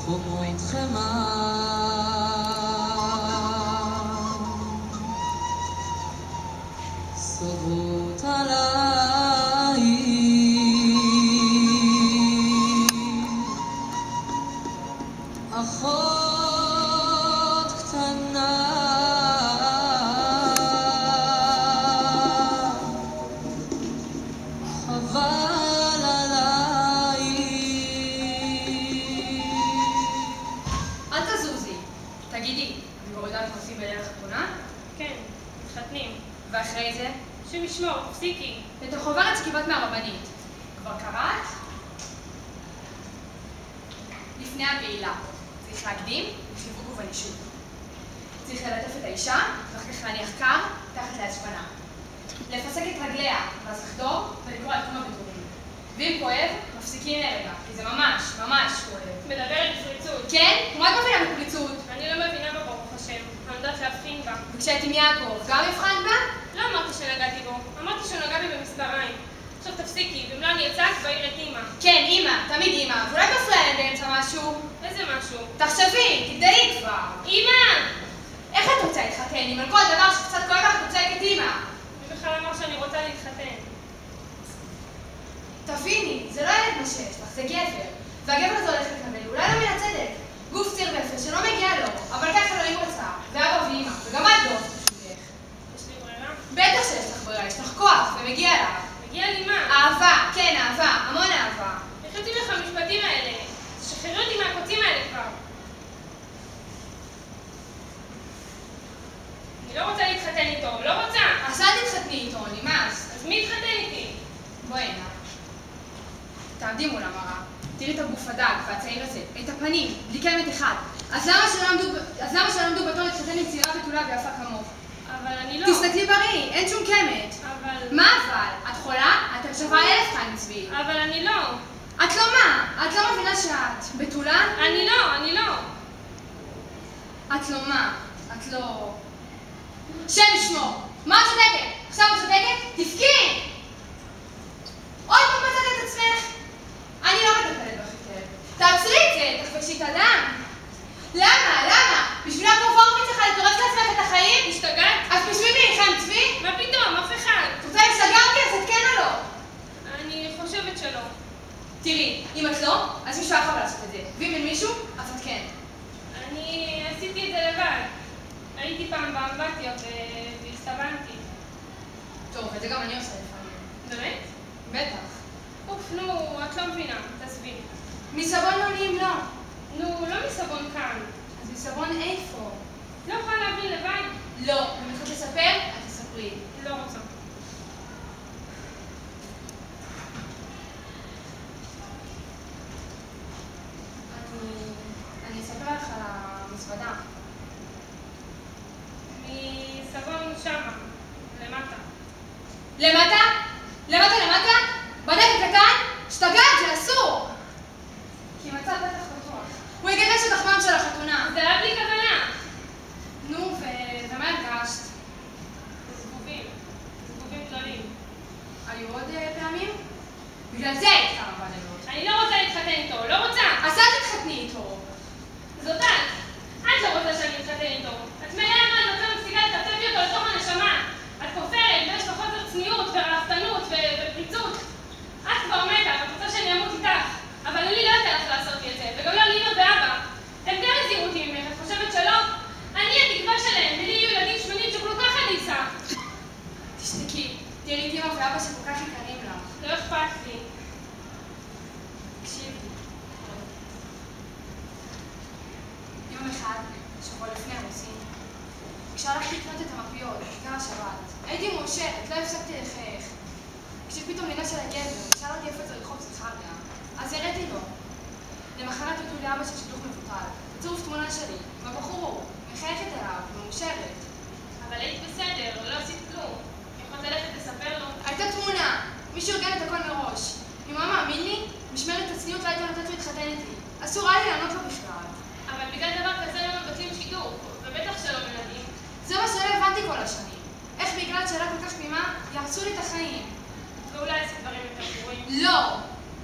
חוברו איתכם סוברות עליי אחות קטנה חבל עליי אל תזוזי. תגידי, מורידה את נוסעים בליל החתונה? כן, מתחתנים. ואחרי זה? שמשמור, תפסיקי. את החוברת שקיבלת מהרבנית. כבר קראת? לפני הבעילה. צריך להקדים בחיבוק ובנישות. צריך ללטף את האישה, ואחר כך להניח קר, תחת להצפנה. לפסק את רגליה, ואז לחדור ולקרוא על תחום הבטורים. ואם כואב, מפסיקים לרגע, כי זה ממש, ממש כואב. מדברת בפריצות. כן? מה את מבינה בפריצות? אני לא מבינה בה, ברוך השם. אני יודעת להבחין בה. וכשהייתי עם יעקב, גם הבחנת בה? לא אמרתי שנגעתי בו. אמרתי שהוא נגע בי במספריים. עכשיו תפסיקי, ואם לא אני אצעק ואעיר את אמא. כן, אמא, תמיד אמא. ואולי תפריע להם באמצע משהו? איזה משהו? תחשבי, תגדלי כבר. אמא! איך את רוצה להתחתן? אם על כל דבר שקצת כואב לך את צועקת אמא? מי בכלל אמר שאני רוצה להתחתן? תביני, זה לא ילד מה שיש לך, זה גבר. והגבר הזה הולך לקבל, אולי לא מן הצדק. גוף ציר ואפר שלא מגיע לו, אבל ככה אלוהים רצה. ואבא ואמא, וגם את לא בשבילך. יש לי ברירה? בטח שיש לך ברירה, יש לך כוח, ומגיע לך. מגיע לי מה? אהבה, כן, אהבה, המון אהבה. החלטתי לך המשפטים האלה. תשחררו אותי מהקוצים האלה כבר. אני לא רוצה להתחתן איתו, לא רוצה. אז אל תתחתני איתו, נמאס. אז מי יתחתן איתי? בואי הנה. תעמדי מול המראה. תראי את הגוף הדק והצעיר הזה, את הפנים, בלי קמת אחד. אז למה שלא עמדו בתור להתחתן עם צעירה בתולה ויפה כמוך? אבל אני לא. תסתכלי בריא, אין שום קמת. אבל... מה אבל? את חולה? את שווה 1000 כאן צבי. אבל אני לא. את לא מה? את לא מבינה שאת בתולה? אני לא, אני לא. את לא מה? את לא... שם ישמור! מה את צודקת? עכשיו את צודקת? תבכי! עוד פעם מצאת את עצמך? אני לא מטפלת בך יותר. תעצרי את זה, תחפשי את הדם. למה? למה? בשביל הפרופורמית צריכה לטורף לעצמך את החיים? השתגעת? אז בשביל מי? חיים צבי? מה פתאום? אף אחד. את רוצה להשתגע אותי? אז את כן או לא? אני חושבת שלא. תראי, אם את לא, אז מישהו היה חייב לעשות את זה. ואם אין מישהו, אז את כן. אני עשיתי את זה לבד. הייתי פעם באמבטיה והסתבנתי. טוב, את זה גם אני עושה לפעמים. באמת? בטח. אוף, נו, את לא מבינה. תעזבי. מסבון לא נעים לא. נו, לא מסבון כאן. אז מסבון איפה? לא יכולה להבין לבד? לא. אם את רוצה לספר, את תספרי. לא רוצה. אני אספר לך על המזוודה. מסבון שמה, למטה. למטה? למטה למטה? בדק קטן? השתגעת, זה אסור! כי מצא פתח פתוח. הוא יגרש את החמם של החתונה. זה היה בלי כוונה. נו, ומה הרגשת? זבובים. זבובים גדולים. היו עוד פעמים? בגלל זה היית כמה בדלות. אני לא רוצה להתחתן איתו, לא רוצה. אז אל תתחתני איתו. זאת את. את לא רוצה שאני אתחתן איתו. את מלאה מה, את לא מפסיקה לטפטפי אותו לתוך הנשמה. את כופרת, ויש לך חוסר צניעות ורעפתנות ופריצות. את כבר מתה, את רוצה שאני אמות איתך. אבל אני לא אתן לך לעשות לי את זה, וגם לא לאמא ואבא. הם גם הזהירו אותי ממך, את חושבת שלא? אני התקווה שלהם, ולי יהיו ילדים שמנים שכל כך אני אשא. תשתקי, תראי את אמא ואבא שכל כך יקרים לך. לא אכפת לי. תקשיבי. יום אחד, שבוע לפני הרוסים, כשהלכתי לקנות את המפיות, בכיכר השבת, הייתי מאושרת, לא הפסקתי לחייך. כשפתאום ניגש אליי גבר, שאל אותי איפה זה רחוב זכריה, אז הראיתי לו. למחרת הודיעו לאבא של שידוך מבוטל, בצירוף תמונה שלי, עם הבחור ההוא, מחייכת אליו, ומאושרת. אבל היית בסדר, לא עשית כלום. יכולת ללכת לספר לו. הייתה תמונה, מישהו ארגן את הכל מראש. אם הוא היה מאמין לי, משמרת הצניעות לא הייתה נותנת לו להתחתן איתי. אסור היה לי לענות לו בכלל. אבל בגלל דבר כזה לא מבטלים שידור, ובטח שלא מלדים. זה מה שלא הבנתי כל השנים. איך בגלל שאלה כל כך תמימה, ירצו לי את החיים. ואולי לעשות דברים יותר גרועים. לא!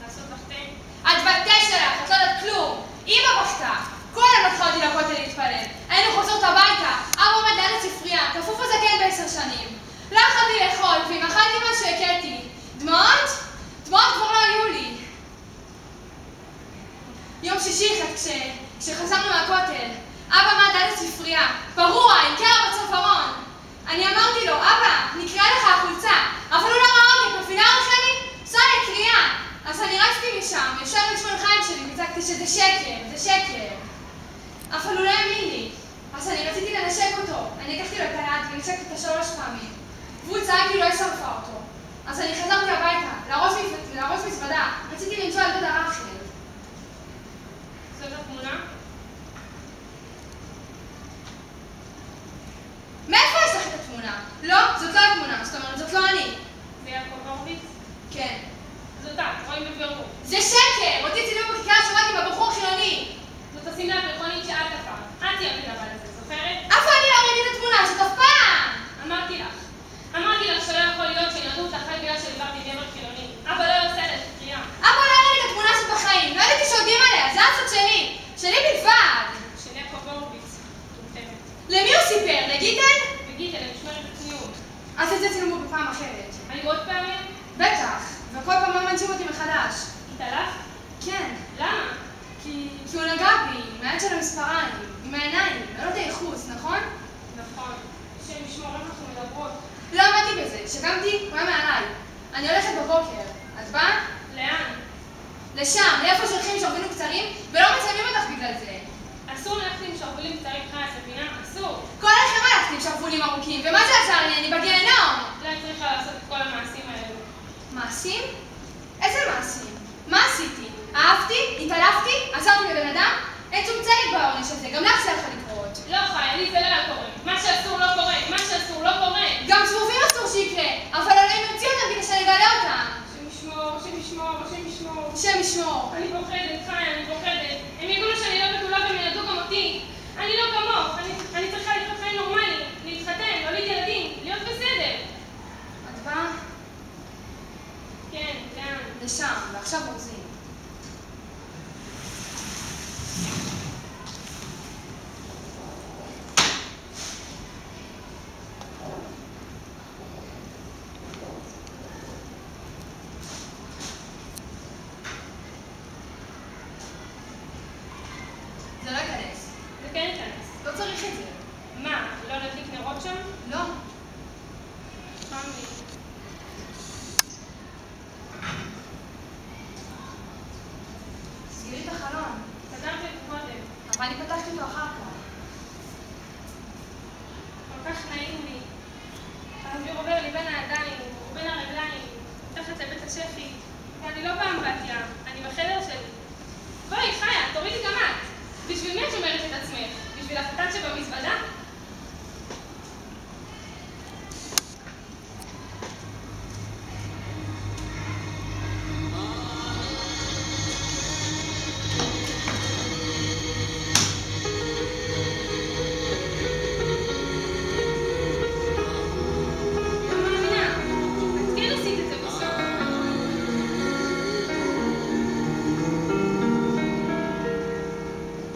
לעשות לך תה. את בת 9 לך, את לא יודעת כלום. אמא בכתה. כל היום לקחה אותי לכותל להתפלל. היינו חוזרות הביתה. אבא עומד ליד הספרייה, כפוף הזקן ב10 שנים. לא יכולתי לאכול, ואם אכלתי משהו הכיתי. דמעות? דמעות כבר לא היו לי. יום שישי כשחזרנו מהכותל, אבא עמד ליד הספרייה, פרוע, עם קרע בצווארון. אני אמרתי לו, אבא, נקרא לך החולצה, אבל הוא לא ראה אותי, מבינה אותי? סע לקריאה. אז אני רצתי משם, יושב לשמון חיים שלי, וצעקתי שזה שקר, זה שקר. אבל הוא לא האמין לי. אז אני רציתי לנשק אותו. אני לקחתי לו את היד ונשקתי אותו 3 פעמים. והוא צעק לי לא ישרפה אותו. אז אני חזרתי הביתה, לארוז מזוודה. רציתי למצוא על דודה רחל. זאת התמונה? מאיפה יש לך את התמונה? לא, זאת לא התמונה. זאת אומרת, זאת לא אני. זה יעקב הורוביץ? כן. זאת את, רואים בבירור. זה שקר! אותי צילמו בכיכר השבת עם הבחור חילוני. זאת עושים לה פרחונית שאת הפעם. את תהיה לבד הזה, זוכרת? אף אני לא ראיתי את התמונה הזאת אף פעם! אמרתי לך שלא יכול להיות שילדו אותך רק בגלל שדיברתי גבר חילוני. אבא לא עושה לה קריאה. אבא לא הראה לי את התמונה הזאת בחיים. לא ידעתי שעודים עליה, זה הצד שלי. שלי בלבד. של יעקב הורוביץ. מטומטמת. למי הוא סיפר? לגיטל? וגיטל, הם נשמרת בצניעות. אז את זה צילמו בפעם אחרת. היו עוד פעמים? בטח. וכל פעם לא מנצים אותי מחדש. התעלף? כן. למה? כי הוא נגע בי, עם היד של המספריים, עם העיניים, לא יודע ייחוס, נכון? נכון. השם ישמור, איך אנחנו מדברות. לא עמדתי בזה. שקמתי, הוא היה מעליי. אני הולכת בבוקר. את באה? לאן? לשם, לאיפה שהולכים שרוולים קצרים, ולא מצלמים אותך בגלל זה. אסור ללכת עם שרוולים קצרים חי, ספינה, אסור. כל הלכם הלכתי עם שרוולים ארוכים, ומה זה עזר לי? אני בגיהנום. לא היית צריכה לעשות את כל המעשים האלו. מעשים? איזה מעשים? מה עשיתי? אהבתי? התעלפתי? עזרתי לבן אדם? אין שום צדק בעונש הזה, גם לך זה יכול לקרות. לא חי, לי זה לא היה קורה. מה שאסור לא קורה, מה שאסור לא קורה. גם זבובים אסור שיקרה, אבל אלוהים יוציא אותם כדי שנגלה אותם. השם ישמור, השם ישמור, השם ישמור. השם ישמור. אני פוחדת, חי, אני פוחדת. הם יגעו שאני לא בתולה והם ילדו גם אותי. אני לא כמוך, אני צריכה לחיות חיים נורמליים, להתחתן, להוליד ילדים, להיות בסדר. את באה? כן, לאן? לשם, ועכשיו אורזים. זה לא ייכנס. זה כן ייכנס. לא צריך את זה. מה, לא להדליק נרות שם? לא. חם לי. סגרי את החלון. סגרתי את קודם. אבל אני פתחתי אותו אחר כך. כל כך נעים לי. האוויר עובר לי בין הידיים, ובין הרגליים, מתחת לבית השפי. ואני לא באמבטיה, אני בחדר שלי. בואי, חיה, תורידי גם את. בשביל מי את שומרת את עצמך? בשביל החתן שבמזוודה?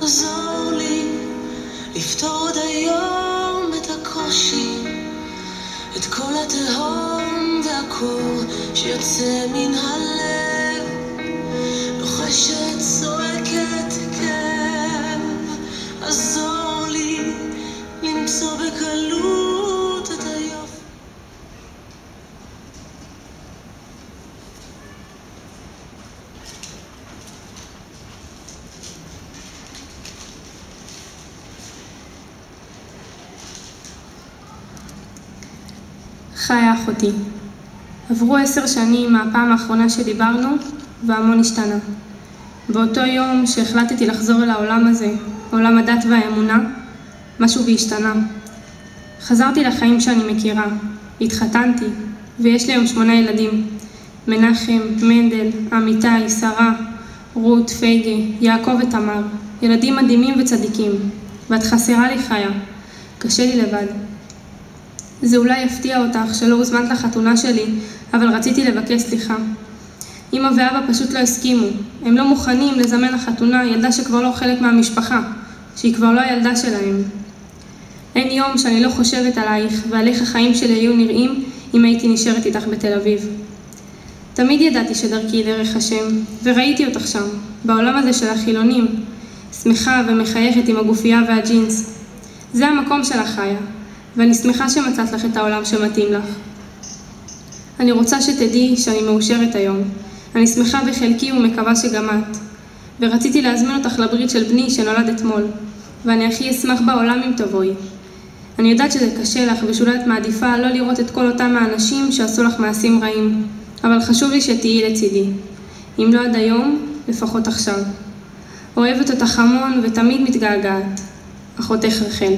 עזור לי לפתור עוד היום את הקושי, את כל התהום והקור שיוצא מן הלב, לוחשת צועקת כאב. עזור לי למצוא בקלות את היופי. חיה אחותי. עברו 10 שנים מהפעם האחרונה שדיברנו, והמון השתנה. באותו יום שהחלטתי לחזור אל העולם הזה, עולם הדת והאמונה, משהו בי השתנה. חזרתי לחיים שאני מכירה, התחתנתי, ויש לי היום 8 ילדים. מנחם, מנדל, אמיתי, שרה, רות, פייגה, יעקב ותמר, ילדים מדהימים וצדיקים, ואת חסרה לי חיה, קשה לי לבד. זה אולי יפתיע אותך שלא הוזמנת לחתונה שלי, אבל רציתי לבקש סליחה. אמא ואבא פשוט לא הסכימו, הם לא מוכנים לזמן לחתונה ילדה שכבר לא חלק מהמשפחה, שהיא כבר לא הילדה שלהם. אין יום שאני לא חושבת עלייך ועל איך החיים שלי היו נראים אם הייתי נשארת איתך בתל אביב. תמיד ידעתי שדרכי היא דרך השם, וראיתי אותך שם, בעולם הזה של החילונים, שמחה ומחייכת עם הגופייה והג'ינס. זה המקום שלך חיה, ואני שמחה שמצאת לך את העולם שמתאים לך. אני רוצה שתדעי שאני מאושרת היום. אני שמחה בחלקי ומקווה שגם את. ורציתי להזמין אותך לברית של בני שנולד אתמול, ואני הכי אשמח בעולם אם תבואי. אני יודעת שזה קשה לך ושאולי את מעדיפה לא לראות את כל אותם האנשים שעשו לך מעשים רעים, אבל חשוב לי שתהיי לצידי. אם לא עד היום, לפחות עכשיו. אוהבת אותך המון ותמיד מתגעגעת. אחותך רחל.